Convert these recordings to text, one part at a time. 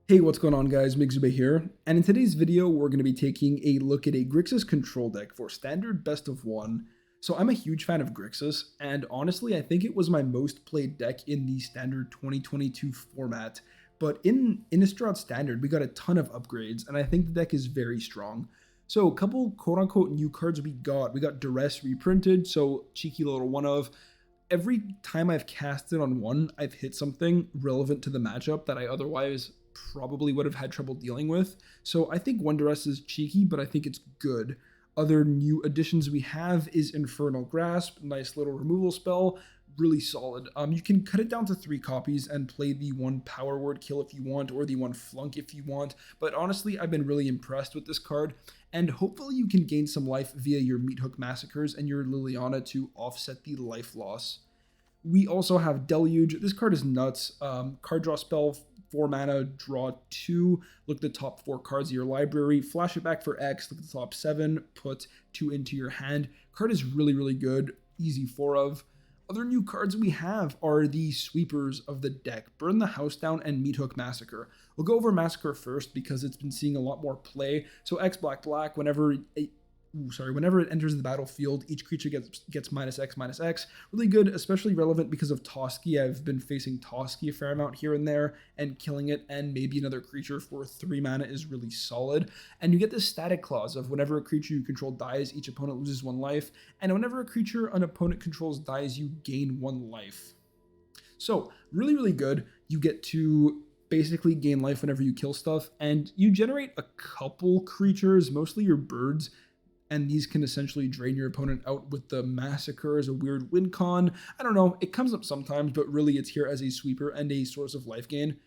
Hey, what's going on guys, Migzube here, and in today's video we're going to be taking a look at a Grixis control deck for standard best of one. So I'm a huge fan of Grixis, and honestly I think it was my most played deck in the standard 2022 format, but in Innistrad standard we got a ton of upgrades, and I think the deck is very strong. So a couple quote-unquote new cards we got Duress reprinted, so cheeky little one of. Every time I've casted on one, I've hit something relevant to the matchup that I otherwise probably would have had trouble dealing with. So I think one Duress is cheeky, but I think it's good. Other new additions we have is Infernal Grasp, nice little removal spell, really solid. You can cut it down to 3 copies and play the one power word kill if you want, or the one flunk if you want. But honestly, I've been really impressed with this card, and hopefully you can gain some life via your Meathook Massacres and your Liliana to offset the life loss. We also have Deluge. This card is nuts. Card draw spell, 4 mana, draw 2, look at the top 4 cards of your library, flash it back for X, look at the top 7, put 2 into your hand. Card is really, really good, easy 4 of. Other new cards we have are the sweepers of the deck, Burn the House Down and Meathook Massacre. We'll go over Massacre first because it's been seeing a lot more play. So X black black, whenever it enters the battlefield, each creature gets -X/-X. Really good, especially relevant because of Toski. I've been facing Toski a fair amount here and there, and killing it and maybe another creature for 3 mana is really solid. And you get this static clause of whenever a creature you control dies, each opponent loses 1 life, and whenever a creature an opponent controls dies, you gain 1 life. So really, really good. You get to basically gain life whenever you kill stuff, and you generate a couple creatures, mostly your birds, and these can essentially drain your opponent out with the Massacre as a weird win con. I don't know, it comes up sometimes, but really it's here as a sweeper and a source of life gain.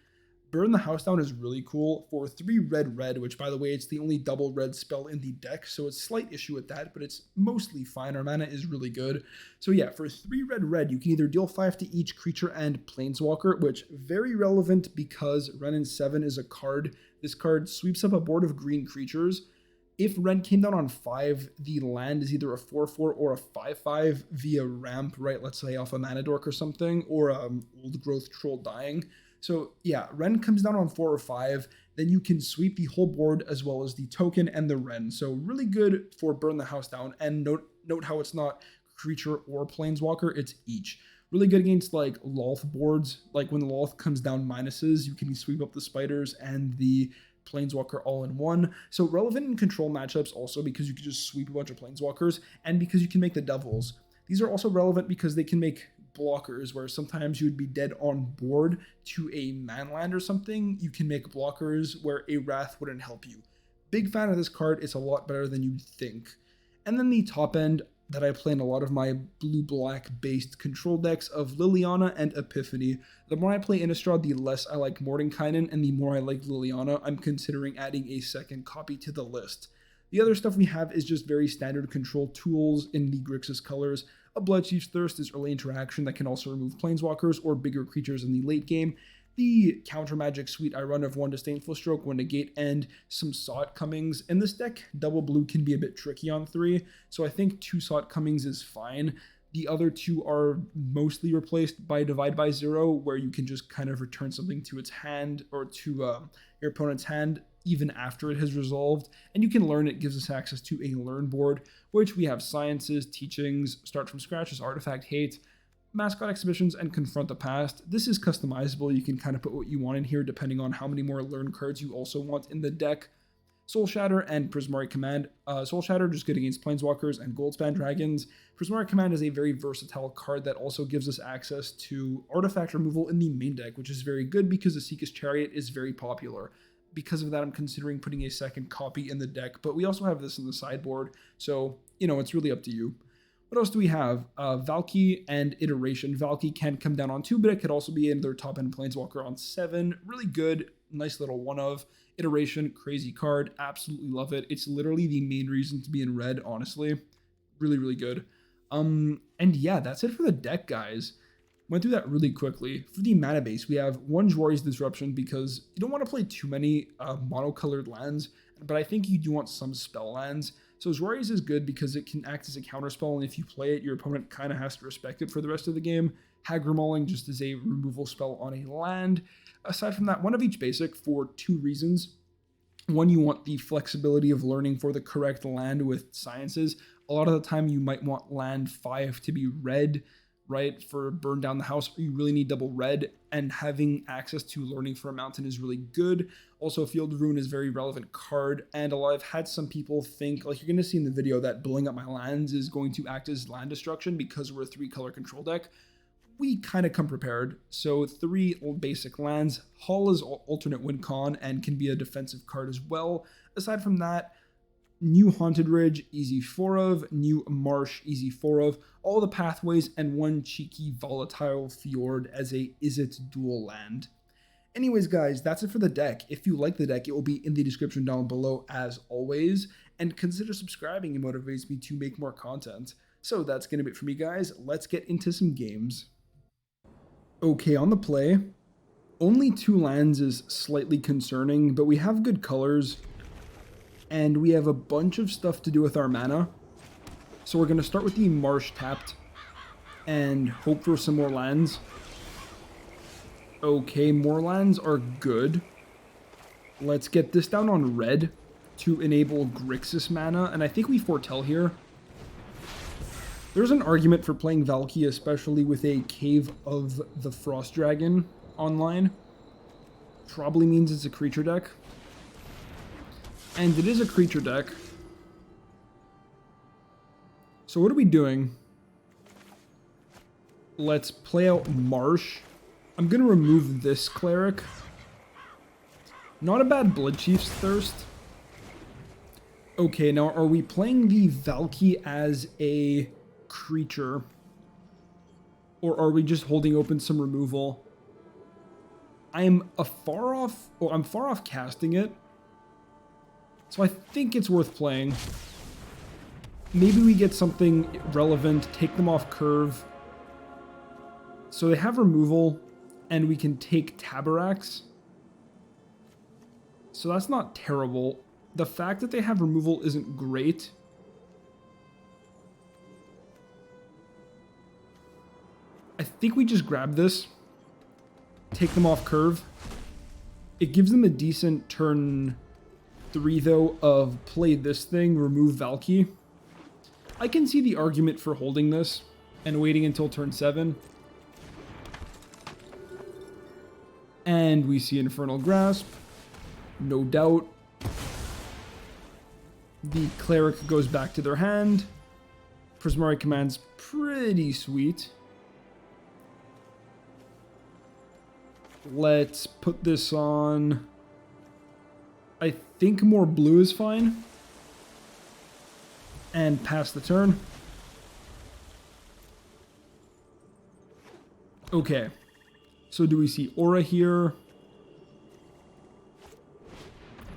Burn the House Down is really cool for 3 red, which by the way, it's the only double red spell in the deck, so it's a slight issue with that, but it's mostly fine. Our mana is really good. So yeah, for 3 red, you can either deal 5 to each creature and Planeswalker, which very relevant because Wrenn 7 is a card. This card sweeps up a board of green creatures. If Wrenn came down on 5, the land is either a 4/4 or a 5/5 via ramp, right? Let's say off a Mana Dork or something, or Old Growth Troll dying. So yeah, Wrenn comes down on 4 or 5, then you can sweep the whole board as well as the token and the Wrenn. So really good for Burn the House Down. And note how it's not creature or Planeswalker, it's each. Really good against like Loth boards. Like when the Loth comes down minuses, you can sweep up the spiders and the Planeswalker all in one. So relevant in control matchups also because you can just sweep a bunch of Planeswalkers, and because you can make the Devils. These are also relevant because they can make blockers, where sometimes you would be dead on board to a manland or something. You can make blockers where a Wrath wouldn't help you. Big fan of this card. It's a lot better than you'd think. And then the top end that I play in a lot of my blue-black based control decks of Liliana and Epiphany. The more I play Innistrad, the less I like Mordenkainen, and the more I like Liliana. I'm considering adding a second copy to the list. The other stuff we have is just very standard control tools in the Grixis colors. A Bloodchief's Thirst is early interaction that can also remove Planeswalkers or bigger creatures in the late game. The counter magic suite I run of 1 Disdainful Stroke, 1 Negate, and some Sot Cummings. In this deck, double blue can be a bit tricky on 3, so I think 2 Sot Cummings is fine. The other 2 are mostly replaced by Divide by 0, where you can just kind of return something to its hand, or to your opponent's hand, even after it has resolved. And you can learn. It gives us access to a learn board, which we have Sciences, Teachings, Start from Scratch as Artifact Hate, Mascot Exhibitions, and Confront the Past. This is customizable. You can kind of put what you want in here depending on how many more learn cards you also want in the deck. Soul Shatter and Prismari Command. Soul Shatter just good against Planeswalkers and Goldspan Dragons. Prismari Command is a very versatile card that also gives us access to artifact removal in the main deck, which is very good because the Seeker's Chariot is very popular. Because of that, I'm considering putting a second copy in the deck, but we also have this in the sideboard, so, it's really up to you. What else do we have? Valky and Iteration. Valky can come down on 2, but it could also be in their top end Planeswalker on 7. Really good, nice little one of. Iteration, crazy card, absolutely love it. It's literally the main reason to be in red, honestly. Really, really good. And yeah, that's it for the deck, guys. Went through that really quickly. For the mana base, we have 1 Jwari's Disruption because you don't want to play too many monocolored lands, but I think you do want some spell lands. So Jwari's is good because it can act as a counterspell, and if you play it, your opponent kind of has to respect it for the rest of the game. Hag Remauling just is a removal spell on a land. Aside from that, one of each basic for 2 reasons. One, you want the flexibility of learning for the correct land with sciences. A lot of the time you might want land 5 to be red, right, for burn down the house, or you really need double red, and having access to learning for a mountain is really good. Also, Field Rune is a very relevant card, and I've had some people think, like you're going to see in the video, that blowing up my lands is going to act as land destruction because we're a 3-color control deck. We kind of come prepared. So 3 basic lands. Hull is alternate win con and can be a defensive card as well. Aside from that, new Haunted Ridge, easy 4 of, new Marsh, easy 4 of, all the pathways, and 1 cheeky Volatile Fjord as a Is It dual land. Anyways, guys, that's it for the deck. If you like the deck, it will be in the description down below as always, and consider subscribing. It motivates me to make more content. So that's going to be it for me, guys. Let's get into some games. Okay, on the play, only 2 lands is slightly concerning, but we have good colors, and we have a bunch of stuff to do with our mana. So we're going to start with the Marsh tapped, and hope for some more lands. Okay, more lands are good. Let's get this down on red to enable Grixis mana, and I think we foretell here. There's an argument for playing Valky, especially with a Cave of the Frost Dragon online. Probably means it's a creature deck. And it is a creature deck. So what are we doing? Let's play out Marsh. I'm going to remove this Cleric. Not a bad Bloodchief's Thirst. Okay, now are we playing the Valky as a creature, or are we just holding open some removal? I'm far off casting it, so I think it's worth playing. Maybe we get something relevant, take them off curve. So they have removal, and we can take Tabaraks. So that's not terrible. The fact that they have removal isn't great. I think we just grab this, take them off curve. It gives them a decent turn 3 though of play this thing, remove Valky. I can see the argument for holding this and waiting until turn 7. And we see Infernal Grasp, no doubt. The Cleric goes back to their hand. Prismari Command's pretty sweet. Let's put this on. I think more blue is fine. And pass the turn. Okay. So do we see Aura here?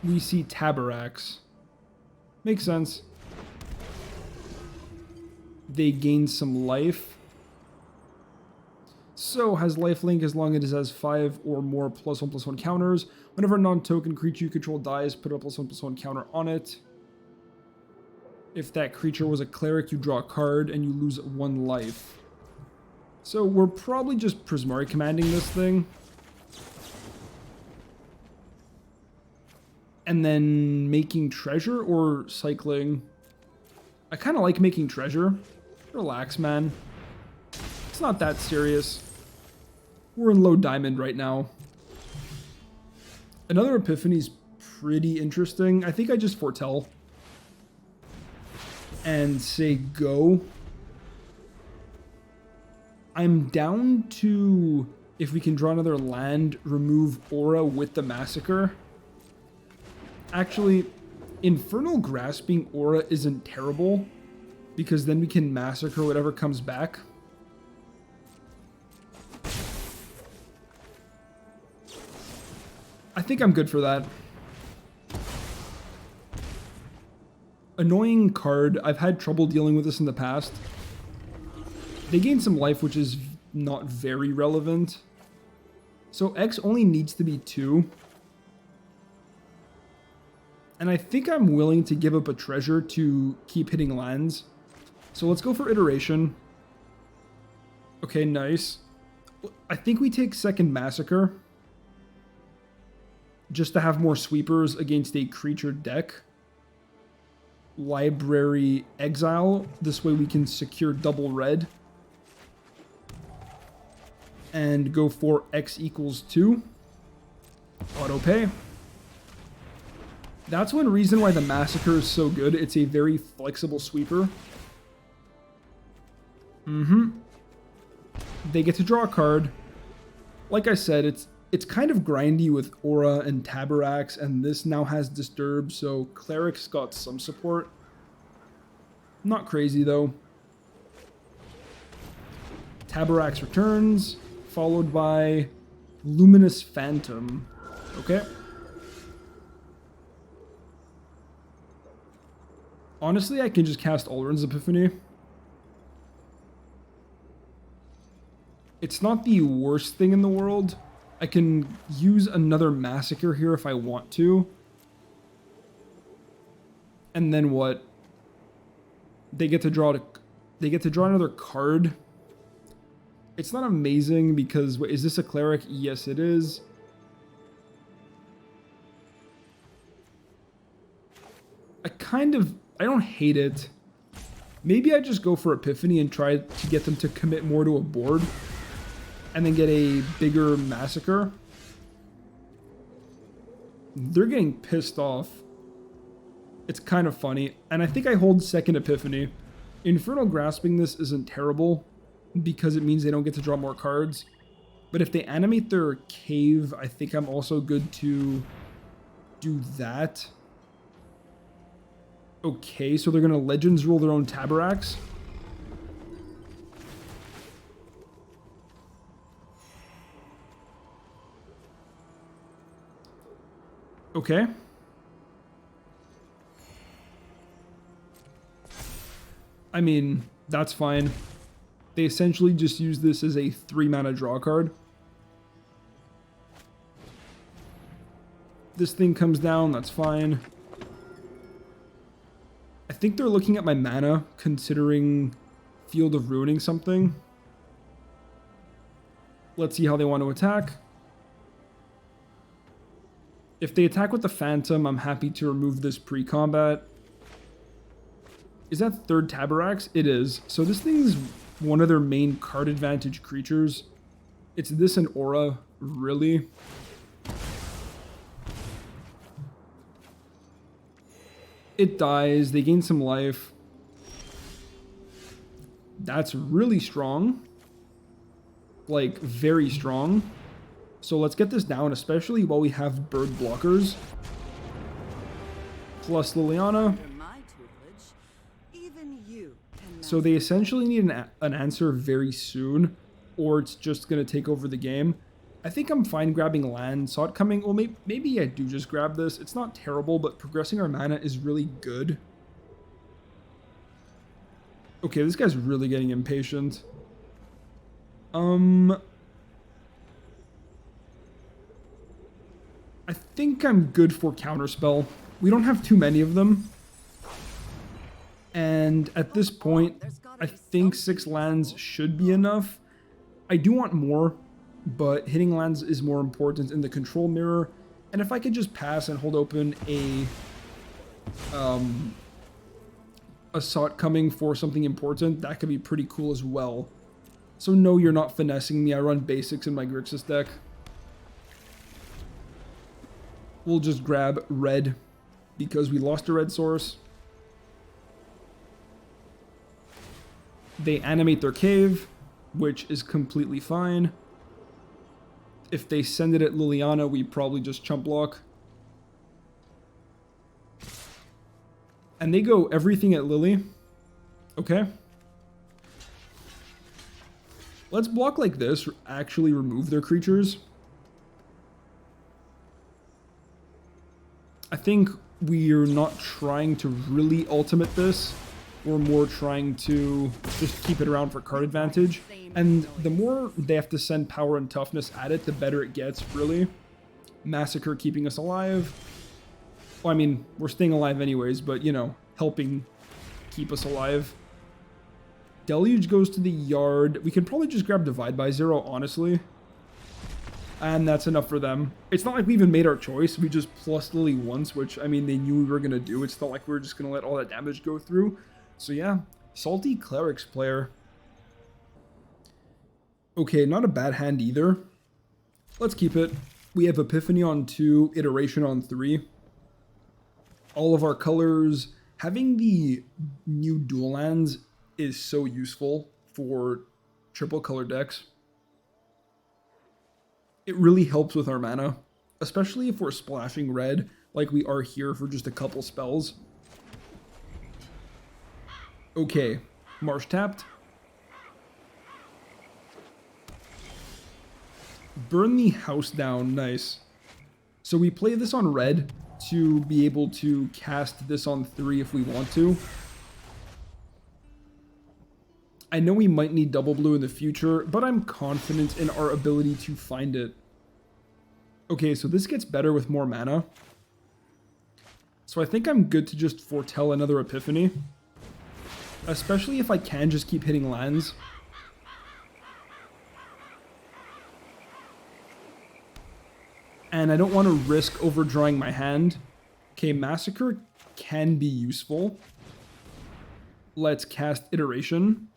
We see Tabaraks. Makes sense. They gain some life. So has lifelink as long as it has 5 or more +1/+1 counters. Whenever a non-token creature you control dies, put a +1/+1 counter on it. If that creature was a cleric, you draw a card and you lose 1 life. So we're probably just Prismari commanding this thing. And then making treasure or cycling. I kind of like making treasure. Relax, man. It's not that serious. We're in low diamond right now. Another Epiphany's pretty interesting. I think I just foretell. And say go. I'm down to, if we can draw another land, remove Aura with the Massacre. Actually, Infernal Grasping Aura isn't terrible, because then we can Massacre whatever comes back. I think I'm good for that. Annoying card. I've had trouble dealing with this in the past. They gain some life, which is not very relevant. So X only needs to be 2. And I think I'm willing to give up a treasure to keep hitting lands. So let's go for iteration. Okay, nice. I think we take second Massacre. just to have more sweepers against a creature deck. Library Exile. This way we can secure double red. And go for X equals 2. Auto pay. That's one reason why the Massacre is so good. It's a very flexible sweeper. They get to draw a card. Like I said, it's kind of grindy with Aura and Tabarax, and this now has Disturb, so Clerics got some support. Not crazy though. Tabarax returns, followed by Luminous Phantom. Okay. Honestly, I can just cast Alrund's Epiphany. It's not the worst thing in the world. I can use another Massacre here if I want to. And then what? They get to draw another card. It's not amazing because wait, is this a Cleric? Yes, it is. I don't hate it. Maybe I just go for Epiphany and try to get them to commit more to a board. And then get a bigger Massacre. They're getting pissed off. It's kind of funny. And I think I hold second Epiphany. Infernal Grasping this isn't terrible, because it means they don't get to draw more cards. But if they animate their Cave, I think I'm also good to do that. Okay, so they're going to Legends roll their own Tabarax. Okay. I mean, that's fine. They essentially just use this as a 3-mana draw card. This thing comes down, that's fine. I think they're looking at my mana, considering Field of Ruining something. Let's see how they want to attack. If they attack with the Phantom, I'm happy to remove this pre-combat. Is that third Tabarax? It is. So this thing's one of their main card advantage creatures. It's this and Aura, really. It dies. They gain some life. That's really strong. Like, very strong. So let's get this down, especially while we have bird blockers. Plus Liliana. So they essentially need an answer very soon, or it's just going to take over the game. I think I'm fine grabbing land. Saw it coming. Well, maybe I do just grab this. It's not terrible, but progressing our mana is really good. Okay, this guy's really getting impatient. I think I'm good for Counterspell. We don't have too many of them. And at this point, I think 6 lands should be enough. I do want more, but hitting lands is more important in the control mirror. And if I could just pass and hold open a Sot coming for something important, that could be pretty cool as well. So no, you're not finessing me. I run basics in my Grixis deck. We'll just grab red because we lost a red source. They animate their Cave, which is completely fine. If they send it at Liliana, we probably just chump block. And they go everything at Lily. Okay. Let's block like this, actually remove their creatures. I think we're not trying to really ultimate this. We're more trying to just keep it around for card advantage. And the more they have to send power and toughness at it, the better it gets, really. Massacre keeping us alive. Well, I mean, we're staying alive anyways, but, you know, helping keep us alive. Deluge goes to the yard. We can probably just grab Divide by Zero, honestly. And that's enough for them. It's not like we even made our choice. We just plus Lily once, which, I mean, they knew we were going to do. It's not like we were just going to let all that damage go through. So yeah, salty Clerics player. Okay, not a bad hand either. Let's keep it. We have Epiphany on 2, Iteration on 3. All of our colors. Having the new dual lands is so useful for triple color decks. It really helps with our mana, especially if we're splashing red like we are here for just a couple spells. Okay, Marsh tapped. Burn the house down, nice. So we play this on red to be able to cast this on 3 if we want to. I know we might need double blue in the future, but I'm confident in our ability to find it. Okay, so this gets better with more mana. So I think I'm good to just foretell another Epiphany. Especially if I can just keep hitting lands. And I don't want to risk overdrawing my hand. Okay, Massacre can be useful. Let's cast Iteration.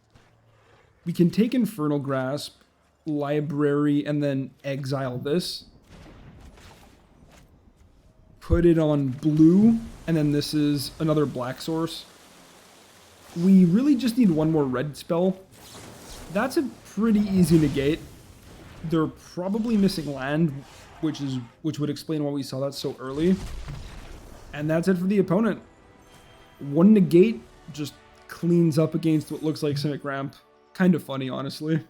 We can take Infernal Grasp, Library, and then exile this. Put it on blue, and then this is another black source. We really just need one more red spell. That's a pretty easy negate. They're probably missing land, which would explain why we saw that so early. And that's it for the opponent. One negate just cleans up against what looks like Cynic Ramp. Kind of funny, honestly.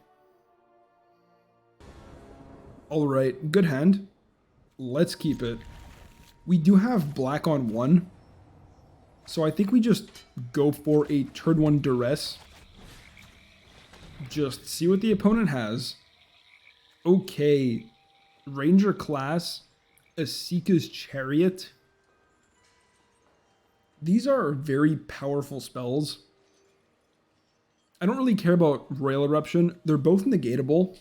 Alright, good hand. Let's keep it. We do have black on 1. So I think we just go for a turn 1 Duress. Just see what the opponent has. Okay. Ranger class. Asika's Chariot. These are very powerful spells. I don't really care about Royal Eruption. They're both negatable.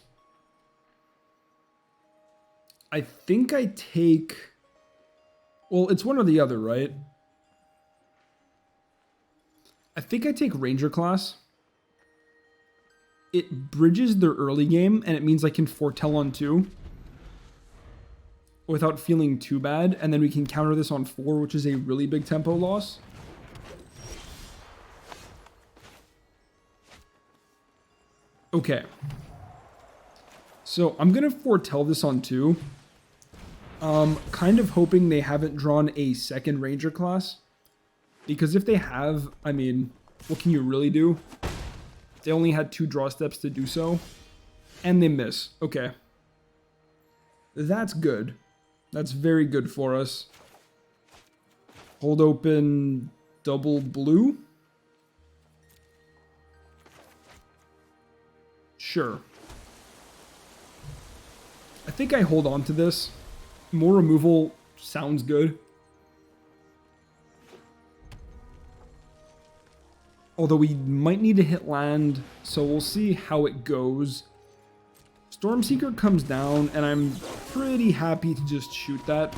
I think I take... Well, it's one or the other, right? I think I take Ranger class. It bridges their early game, and it means I can foretell on 2. Without feeling too bad, and then we can counter this on 4, which is a really big tempo loss. Okay. So I'm going to foretell this on 2. Kind of hoping they haven't drawn a second Ranger class. Because if they have, I mean, what can you really do? They only had 2 draw steps to do so. And they miss. Okay. That's good. That's very good for us. Hold open double blue. Sure. I think I hold on to this. More removal sounds good. Although we might need to hit land, so we'll see how it goes. Stormseeker comes down, and I'm pretty happy to just shoot that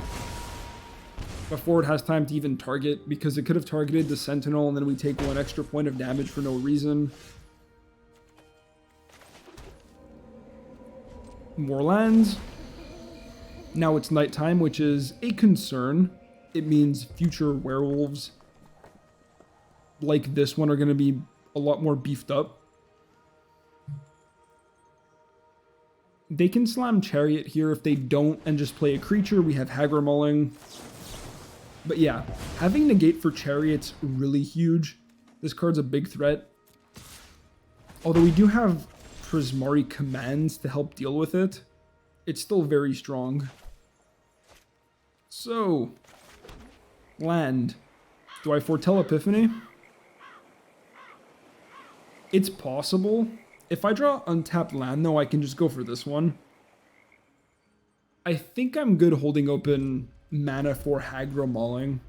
before it has time to even target, because it could have targeted the Sentinel, and then we take 1 extra point of damage for no reason. More lands. Now it's nighttime, which is a concern. It means future werewolves like this one are going to be a lot more beefed up. They can slam Chariot here. If they don't and just play a creature, we have Hagra Mulling. But yeah, having negate for Chariot's really huge. This card's a big threat. Although we do have Prismari commands to help deal with it, it's still very strong. So, land. Do I foretell Epiphany? It's possible. If I draw untapped land, though, I can just go for this one. I think I'm good holding open mana for Hagra Mulling.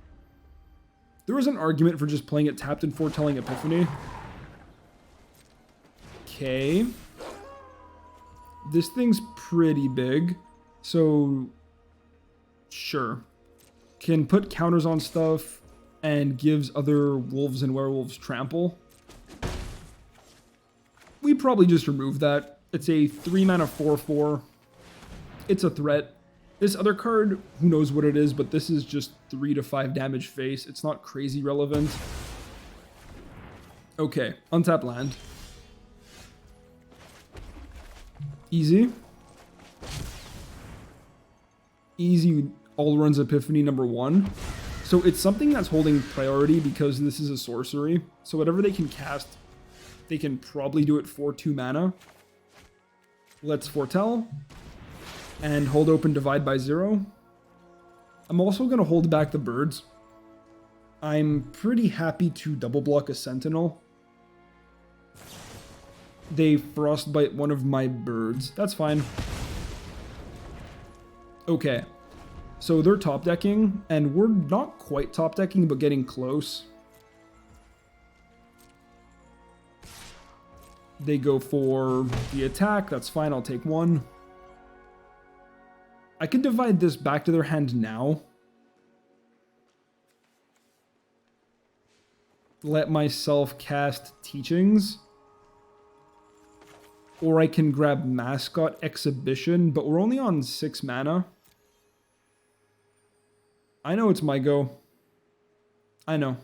There was an argument for just playing it tapped and foretelling Epiphany. Okay. This thing's pretty big. So, sure. Can put counters on stuff and gives other wolves and werewolves trample. We probably just remove that. It's a 3 mana 4/4. It's a threat. This other card, who knows what it is, but this is just 3 to 5 damage face. It's not crazy relevant. Okay, untap land. Easy. Easy all runs Epiphany number 1. So it's something that's holding priority because this is a sorcery. So whatever they can cast, they can probably do it for 2 mana. Let's foretell. And hold open divide by 0. I'm also going to hold back the birds. I'm pretty happy to double block a sentinel. They frostbite one of my birds. That's fine. Okay. So they're top decking, and we're not quite top decking, but getting close. They go for the attack. That's fine. I'll take 1. I can divide this back to their hand now. Let myself cast Teachings. Or I can grab Mascot Exhibition, but we're only on 6 mana. I know it's my go. I know.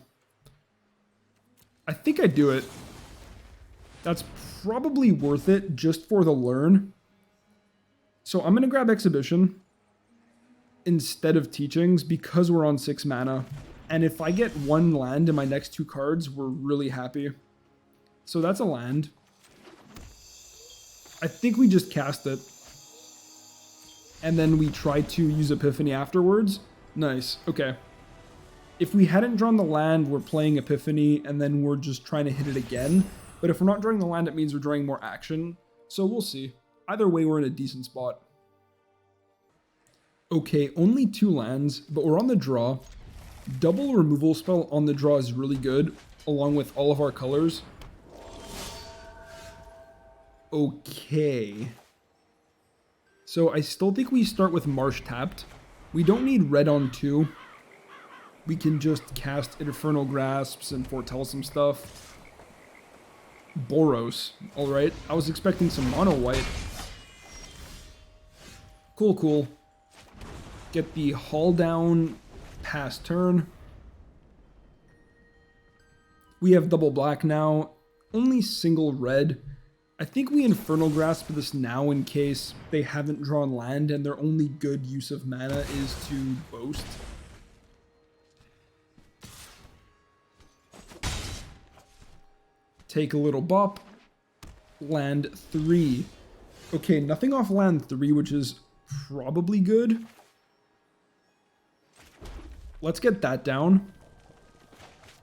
I think I do it. That's probably worth it just for the learn. So I'm going to grab Exhibition instead of Teachings because we're on 6 mana. And if I get 1 land in my next 2 cards, we're really happy. So that's a land. I think we just cast it. And then we try to use Epiphany afterwards. Nice. Okay. If we hadn't drawn the land, we're playing Epiphany, and then we're just trying to hit it again. But if we're not drawing the land, it means we're drawing more action. So we'll see. Either way, we're in a decent spot. Okay, only 2 lands, but we're on the draw. Double removal spell on the draw is really good, along with all of our colors. Okay. So I still think we start with Marsh tapped. We don't need red on 2. We can just cast Infernal Grasps and foretell some stuff. Boros. Alright, I was expecting some mono white. Cool, cool. Get the haul down, pass turn. We have double black now, only single red. I think we Infernal Grasp this now in case they haven't drawn land and their only good use of mana is to boast. Take a little bop. Land 3. Okay, nothing off land 3, which is probably good. Let's get that down.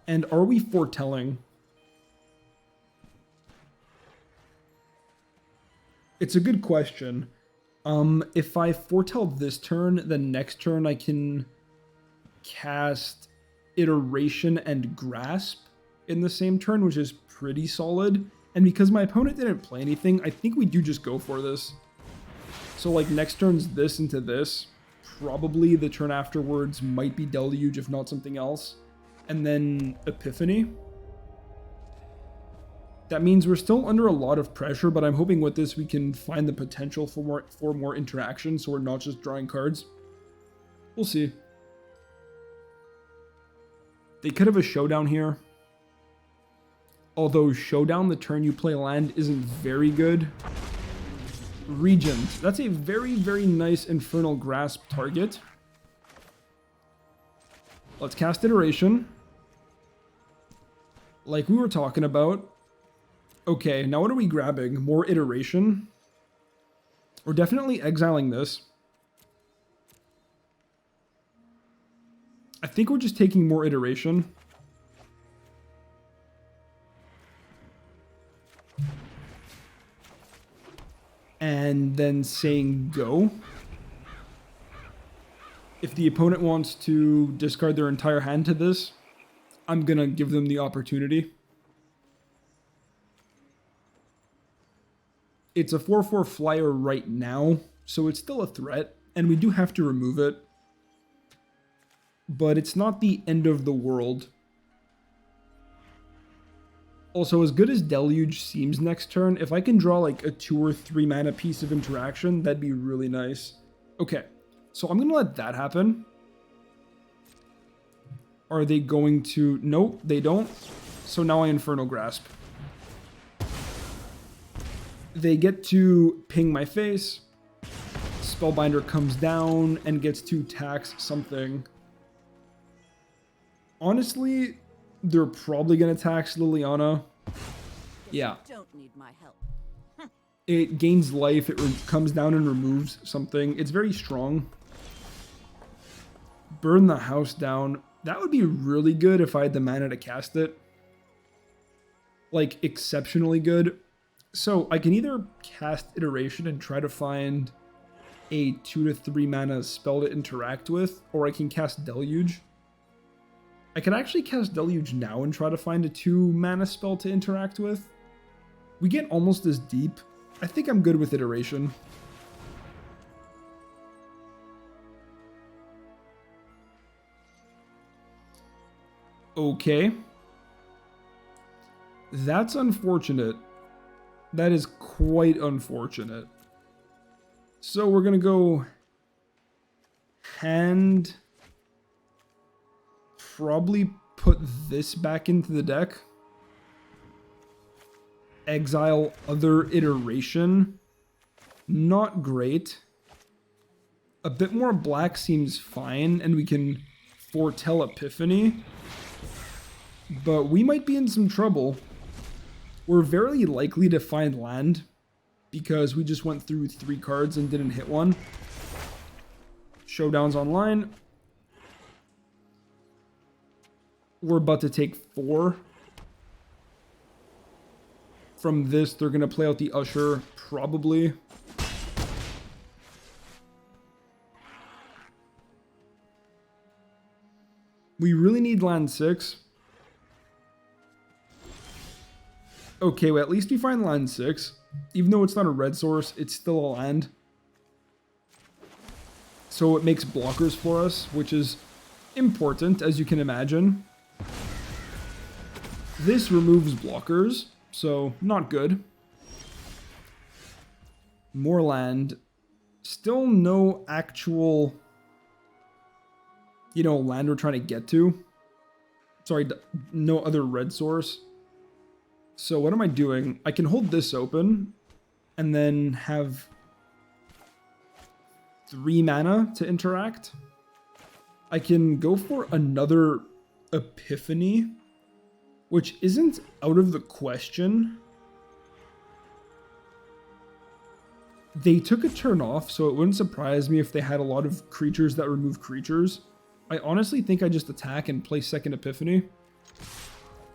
And are we foretelling? It's a good question. If I foretell this turn, then next turn I can cast Iteration and Grasp in the same turn, which is pretty solid. And because my opponent didn't play anything, I think we do just go for this. So like next turn's this into this. Probably the turn afterwards might be Deluge, if not something else. And then Epiphany. That means we're still under a lot of pressure, but I'm hoping with this we can find the potential for more interaction, so we're not just drawing cards. We'll see. They could have a showdown here. Although showdown the turn you play land isn't very good. Regent. That's a very, very nice Infernal Grasp target. Let's cast Iteration. Like we were talking about. Okay, now what are we grabbing? More Iteration? We're definitely exiling this. I think we're just taking more Iteration. And then saying go. If the opponent wants to discard their entire hand to this, I'm gonna give them the opportunity. It's a 4/4 flyer right now, so it's still a threat. and we do have to remove it. But it's not the end of the world. Also, as good as Deluge seems next turn, if I can draw like a 2 or 3 mana piece of interaction, that'd be really nice. Okay, so I'm going to let that happen. Are they going to... Nope, they don't. So now I Infernal Grasp. They get to ping my face. Spellbinder comes down and gets to tax something. Honestly, they're probably going to tax Liliana. Yeah. Don't need my help. It gains life, it comes down and removes something. It's very strong. Burn the house down. That would be really good if I had the mana to cast it. Like, exceptionally good. So, I can either cast Iteration and try to find a 2 to 3 mana spell to interact with, or I can cast Deluge. I can actually cast Deluge now and try to find a 2 mana spell to interact with. We get almost as deep. I think I'm good with Iteration. Okay. That's unfortunate. That is quite unfortunate. So we're going to go hand... Probably put this back into the deck. Exile other iteration. Not great. A bit more black seems fine, and we can foretell Epiphany. But we might be in some trouble. We're very likely to find land, because we just went through 3 cards and didn't hit one. Showdown's online. We're about to take 4. From this, they're going to play out the Usher, probably. We really need land 6. Okay, well, at least we find land 6. Even though it's not a red source, it's still a land. So it makes blockers for us, which is important, as you can imagine. This removes blockers, so not good. More land. Still no actual, land we're trying to get to. Sorry, no other red source. So what am I doing? I can hold this open and then have 3 mana to interact. I can go for another Epiphany, which isn't out of the question. They took a turn off, so it wouldn't surprise me if they had a lot of creatures that remove creatures. I honestly think I just attack and play second Epiphany.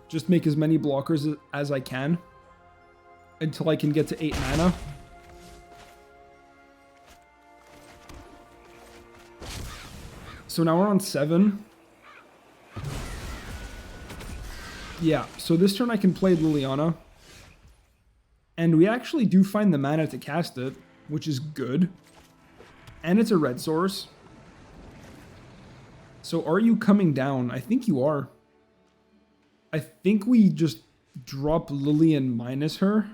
Just make as many blockers as I can until I can get to 8 mana. So now we're on 7. Yeah, so this turn I can play Liliana. And we actually do find the mana to cast it, which is good. And it's a red source. So are you coming down? I think you are. I think we just drop Lily and minus her.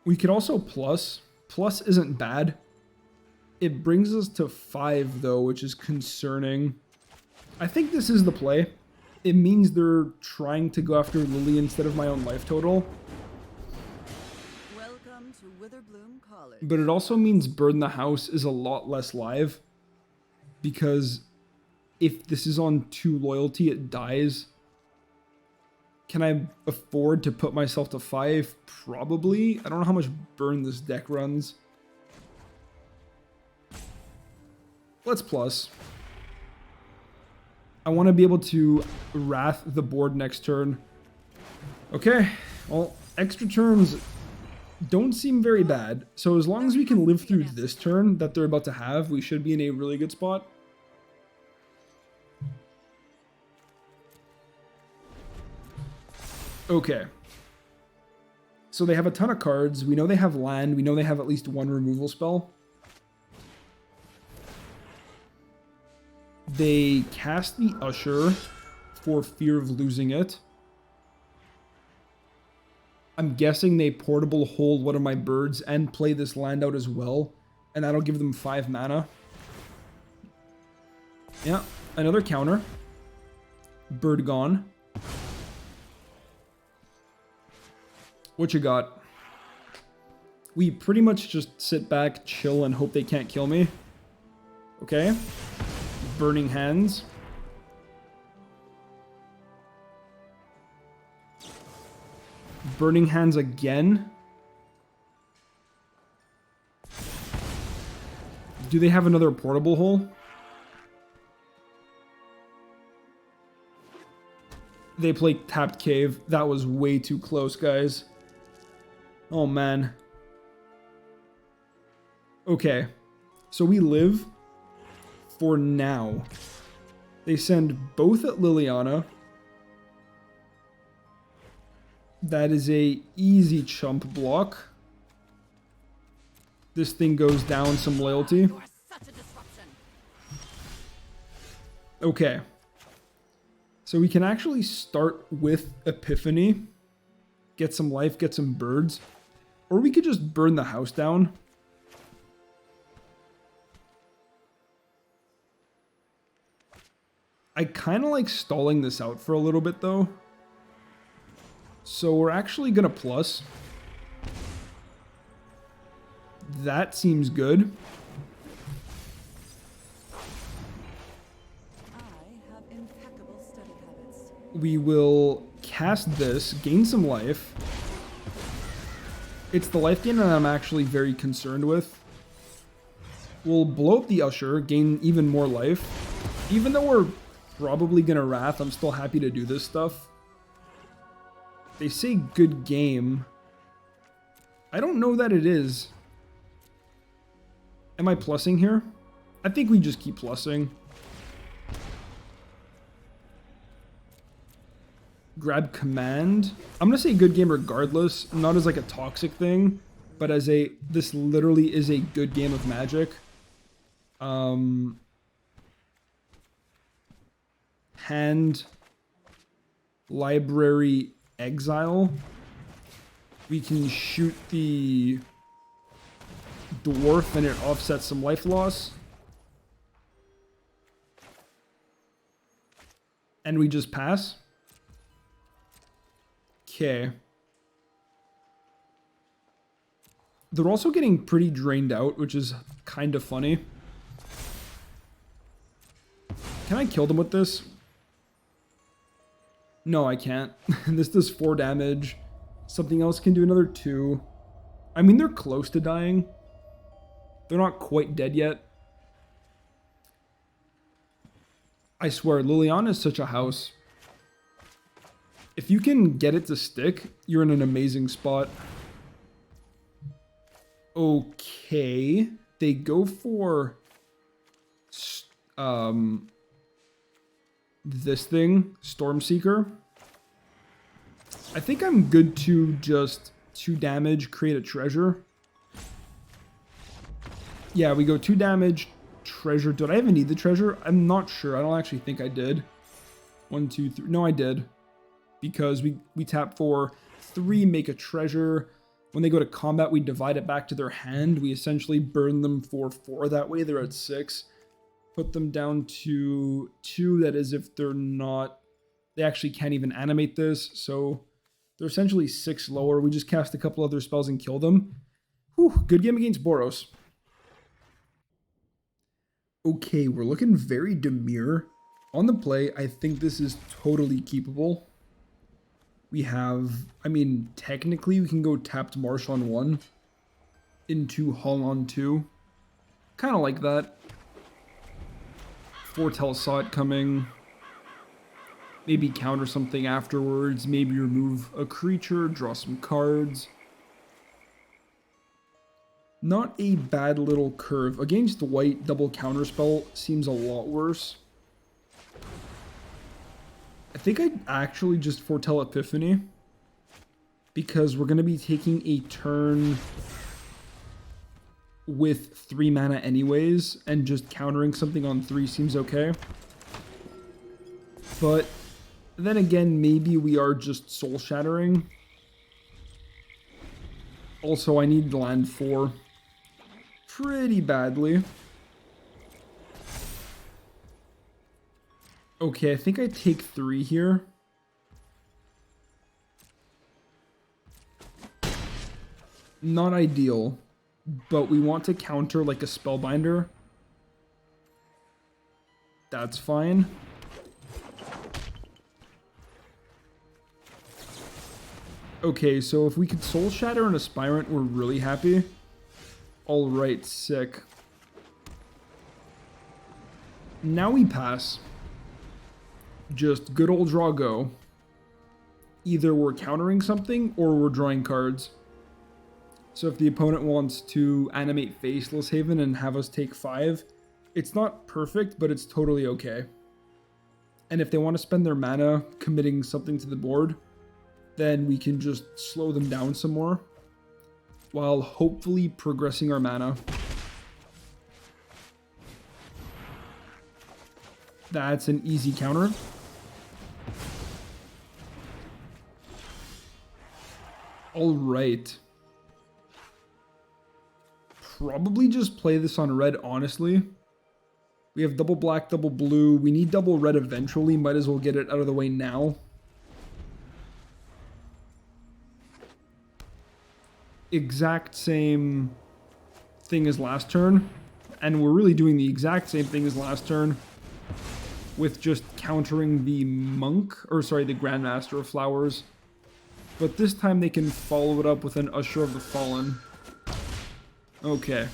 We could also plus. Plus isn't bad. It brings us to 5 though, which is concerning. I think this is the play. It means they're trying to go after Lily instead of my own life total. Welcome to Witherbloom College. But it also means Burn the House is a lot less live. Because if this is on 2 loyalty, it dies. Can I afford to put myself to 5? Probably. I don't know how much burn this deck runs. Let's plus. I want to be able to Wrath the board next turn. Okay, well, extra turns don't seem very bad. So as long as we can live through this turn that they're about to have, we should be in a really good spot. Okay. So they have a ton of cards. We know they have land. We know they have at least 1 removal spell. They cast the Usher for fear of losing it. I'm guessing they portable hold one of my birds and play this land out as well. And that'll give them 5 mana. Yeah, another counter. Bird gone. What you got? We pretty much just sit back, chill, and hope they can't kill me. Okay. Burning Hands. Burning Hands again. Do they have another portable hole? They play Tapped Cave. That was way too close, guys. Oh, man. Okay. So we live for now. They send both at Liliana. That is a easy chump block. This thing goes down, some loyalty. Okay. So we can actually start with Epiphany. Get some life, get some birds. Or we could just burn the house down. I kind of like stalling this out for a little bit though. So we're actually going to plus. That seems good. We will cast this, gain some life. It's the life gain that I'm actually very concerned with. We'll blow up the Usher, gain even more life. Even though we're probably gonna Wrath, I'm still happy to do this stuff. They say good game. I don't know that it is. Am I plussing here? I think we just keep plussing. Grab command. I'm gonna say good game regardless, not as like a toxic thing, but as a, this literally is a good game of Magic. Hand, library, exile. We can shoot the dwarf and it offsets some life loss. And we just pass. Okay. They're also getting pretty drained out, which is kind of funny. Can I kill them with this? No, I can't. This does 4 damage. Something else can do another 2. I mean, they're close to dying. They're not quite dead yet. I swear, Liliana is such a house. If you can get it to stick, you're in an amazing spot. Okay. They go for this thing, Stormseeker. I think I'm good to just 2 damage, create a treasure. Yeah, we go 2 damage, treasure. Did I even need the treasure? I'm not sure. I don't actually think I did. 1, 2, 3. No, I did. Because we tap for 3, make a treasure. When they go to combat, we divide it back to their hand. We essentially burn them for 4. That way they're at 6. Put them down to 2. That is if they're not... They actually can't even animate this. So they're essentially 6 lower. We just cast a couple other spells and kill them. Whew, good game against Boros. Okay, we're looking very demure. On the play, I think this is totally keepable. We have, I mean, technically we can go tapped Marsh on 1 into Hull on 2. Kind of like that. Foretell saw it coming. Maybe counter something afterwards. Maybe remove a creature, draw some cards. Not a bad little curve. Against the white, double counterspell seems a lot worse. I think I'd actually just foretell Epiphany. Because we're going to be taking a turn with 3 mana anyways. And just countering something on 3 seems okay. But then again, maybe we are just soul shattering. Also, I need land 4 pretty badly. Okay, I think I take 3 here. Not ideal, but we want to counter like a spellbinder. That's fine. Okay, so if we could soul shatter an aspirant, we're really happy. Alright, sick. Now we pass. Just good old draw go. Either we're countering something or we're drawing cards. So if the opponent wants to animate Faceless Haven and have us take 5, it's not perfect, but it's totally okay. And if they want to spend their mana committing something to the board, then we can just slow them down some more while hopefully progressing our mana. That's an easy counter. All right. Probably just play this on red, honestly. We have double black, double blue. We need double red eventually. Might as well get it out of the way now. Exact same thing as last turn. And we're really doing the exact same thing as last turn, with just countering the monk, or sorry, the Grandmaster of Flowers. But this time they can follow it up with an Usher of the Fallen. Okay.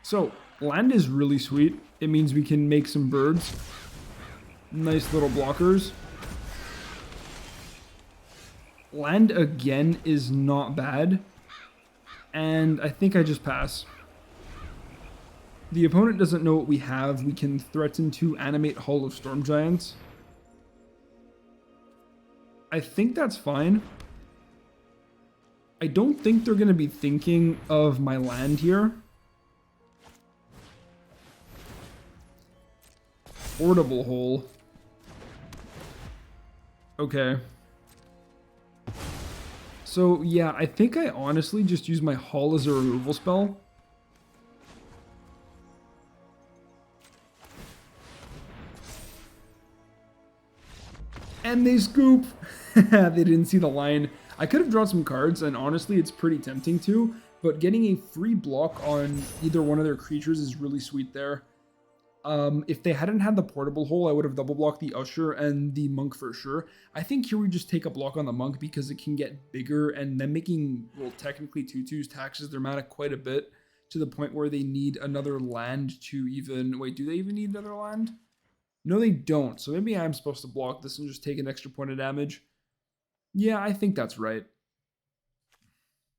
So, land is really sweet. It means we can make some birds. Nice little blockers. Land again is not bad. And I think I just pass. The opponent doesn't know what we have. We can threaten to animate Hall of Storm Giants. I think that's fine. I don't think they're going to be thinking of my land here. Portable Hole. Okay. So, yeah, I think I honestly just use my Hall as a removal spell. And they scoop! They didn't see the line. I could have drawn some cards, and honestly, it's pretty tempting to, but getting a free block on either one of their creatures is really sweet there. If they hadn't had the Portable Hole, I would have double blocked the Usher and the Monk for sure. I think here we just take a block on the Monk because it can get bigger, and then making, well, technically 2/2s taxes their mana quite a bit, to the point where they need another land to even... Wait, do they even need another land? No, they don't. So maybe I'm supposed to block this and just take an extra point of damage. Yeah, I think that's right.